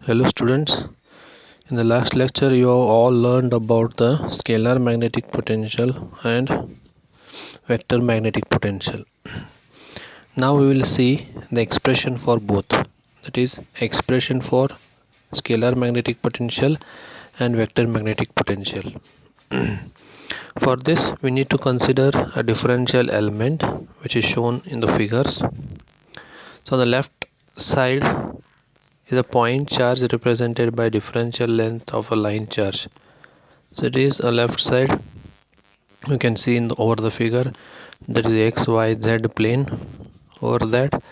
Hello students, in the last lecture you have all learned about the scalar magnetic potential and vector magnetic potential. Now we will see the expression for both, that is expression for scalar magnetic potential and vector magnetic potential. For this we need to consider a differential element which is shown in the figures. So on the left side is a point charge represented by differential length of a line charge. So it is a left side. You can see over the figure that is x y z plane. Over that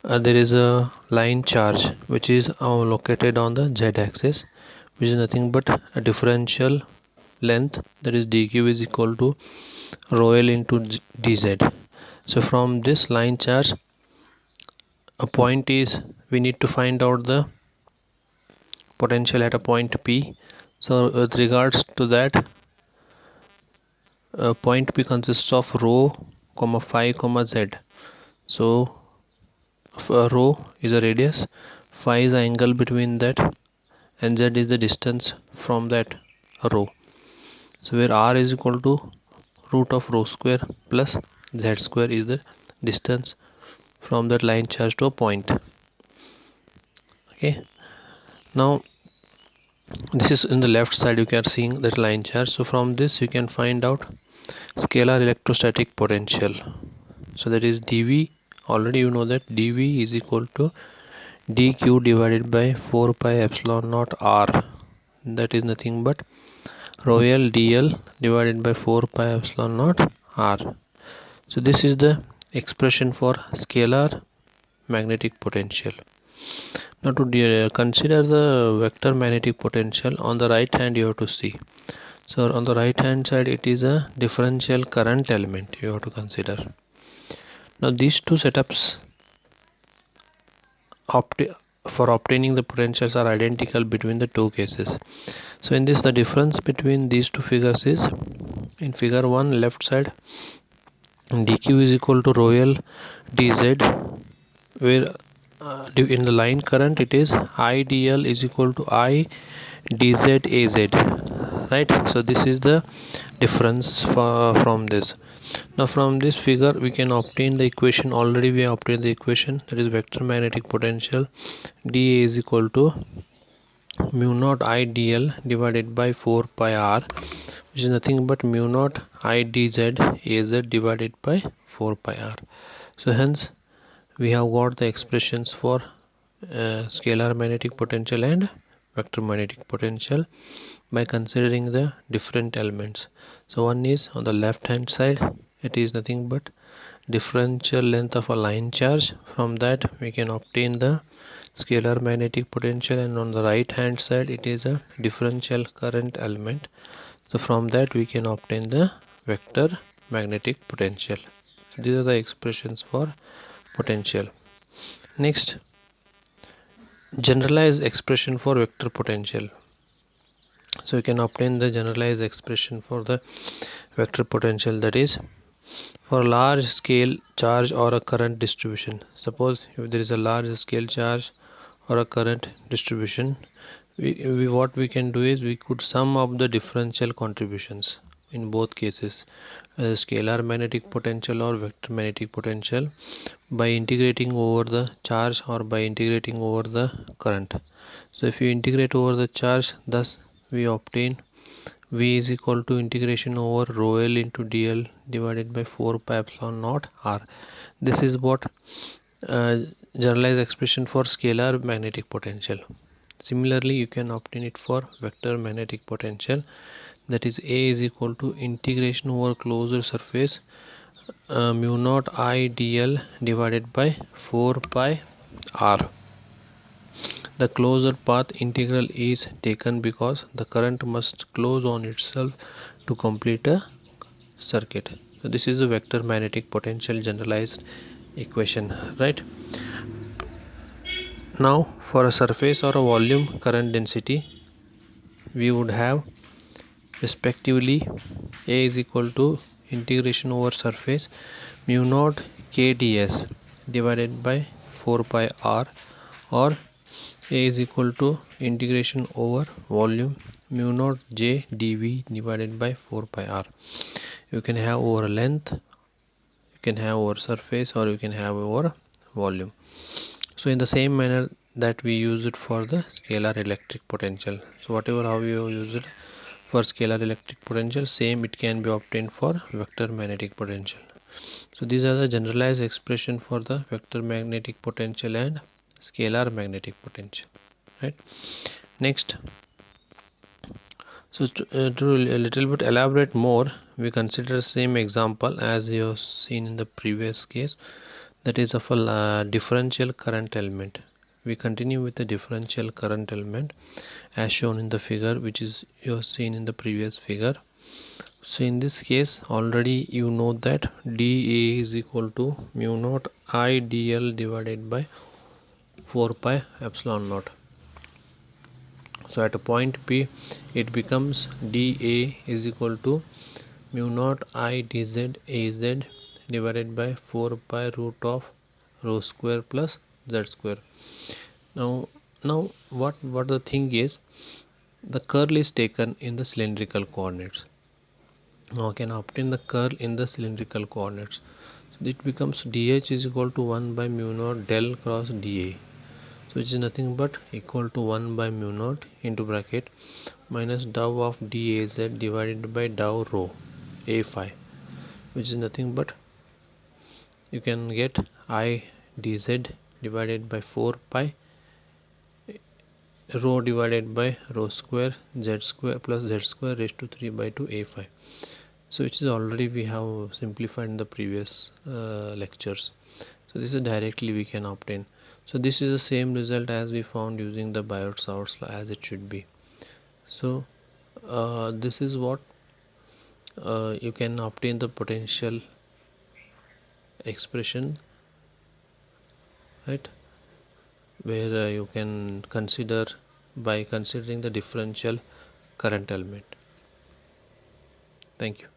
there is a line charge which is located on the z axis, which is nothing but a differential length, that is dq is equal to rho l into dz. So from this line charge a point is, we need to find out the potential at a point P. So with regards to that, point P consists of rho, phi, z. So rho is a radius, phi is the angle between that, and z is the distance from that rho. So where r is equal to root of rho square plus z square is the distance from that line charge to a point. Okay, now this is in the left side, you can seeing that line charge. So from this you can find out scalar electrostatic potential. So that is dV. Already you know that dV is equal to dq divided by 4 pi epsilon naught r, that is nothing but rho l dl divided by 4 pi epsilon naught r. So this is the expression for scalar magnetic potential. Now to consider the vector magnetic potential, on the right hand you have to see. So on the right hand side it is a differential current element you have to consider. Now these two setups for obtaining the potentials are identical between the two cases. So in this, the difference between these two figures is, in figure 1 left side dq is equal to rho l dz, where in the line current it is I dl is equal to I dz az, right? So this is the difference from this. Now from this figure we can obtain the equation. Already we have obtained the equation, that is vector magnetic potential dA is equal to mu naught I dl divided by 4 pi r, which is nothing but mu naught I dz az divided by 4 pi r. So hence we have got the expressions for scalar magnetic potential and vector magnetic potential by considering the different elements. So one is on the left hand side, it is nothing but differential length of a line charge. From that we can obtain the scalar magnetic potential, and on the right hand side it is a differential current element. So from that we can obtain the vector magnetic potential. So these are the expressions for potential. Next, generalized expression for vector potential. So you can obtain the generalized expression for the vector potential, that is for large scale charge or a current distribution. Suppose if there is a large scale charge or a current distribution, what we can do is we could sum up the differential contributions in both cases, scalar magnetic potential or vector magnetic potential, by integrating over the charge or by integrating over the current. So if you integrate over the charge, thus we obtain V is equal to integration over rho l into dl divided by 4 pi epsilon naught r. This is what generalized expression for scalar magnetic potential. Similarly you can obtain it for vector magnetic potential, that is A is equal to integration over closed surface mu naught I dl divided by 4 pi r. The closed path integral is taken because the current must close on itself to complete a circuit. So this is the vector magnetic potential generalized equation, right? Now for a surface or a volume current density, we would have respectively A is equal to integration over surface mu naught k ds divided by 4 pi r, or A is equal to integration over volume mu naught J dV divided by 4 pi r. You can have over length, you can have over surface, or you can have over volume. So in the same manner that we use it for the scalar electric potential, so whatever how you use it for scalar electric potential, same it can be obtained for vector magnetic potential. So these are the generalized expression for the vector magnetic potential and scalar magnetic potential, right? Next, so to a little bit elaborate more, we consider same example as you have seen in the previous case, that is of a differential current element. We continue with the differential current element as shown in the figure, which is you have seen in the previous figure. So in this case already you know that dA is equal to mu naught I dl divided by 4 pi epsilon naught. So at a point P it becomes dA is equal to mu naught I dz az divided by 4 pi root of rho square plus z square. Now what the thing is, the curl is taken in the cylindrical coordinates. Now I can obtain the curl in the cylindrical coordinates. So it becomes dH is equal to 1 by mu naught del cross dA, so which is nothing but equal to 1 by mu naught into bracket minus dou of dAz divided by dou rho a phi, which is nothing but you can get I dz divided by 4 pi rho divided by rho square z square plus z square raised to 3 by 2 a phi. So which is already we have simplified in the previous lectures. So this is directly we can obtain. So this is the same result as we found using the Biot-Savart's law as it should be. So this is what you can obtain the potential expression, right, where you can consider by considering the differential current element. Thank you.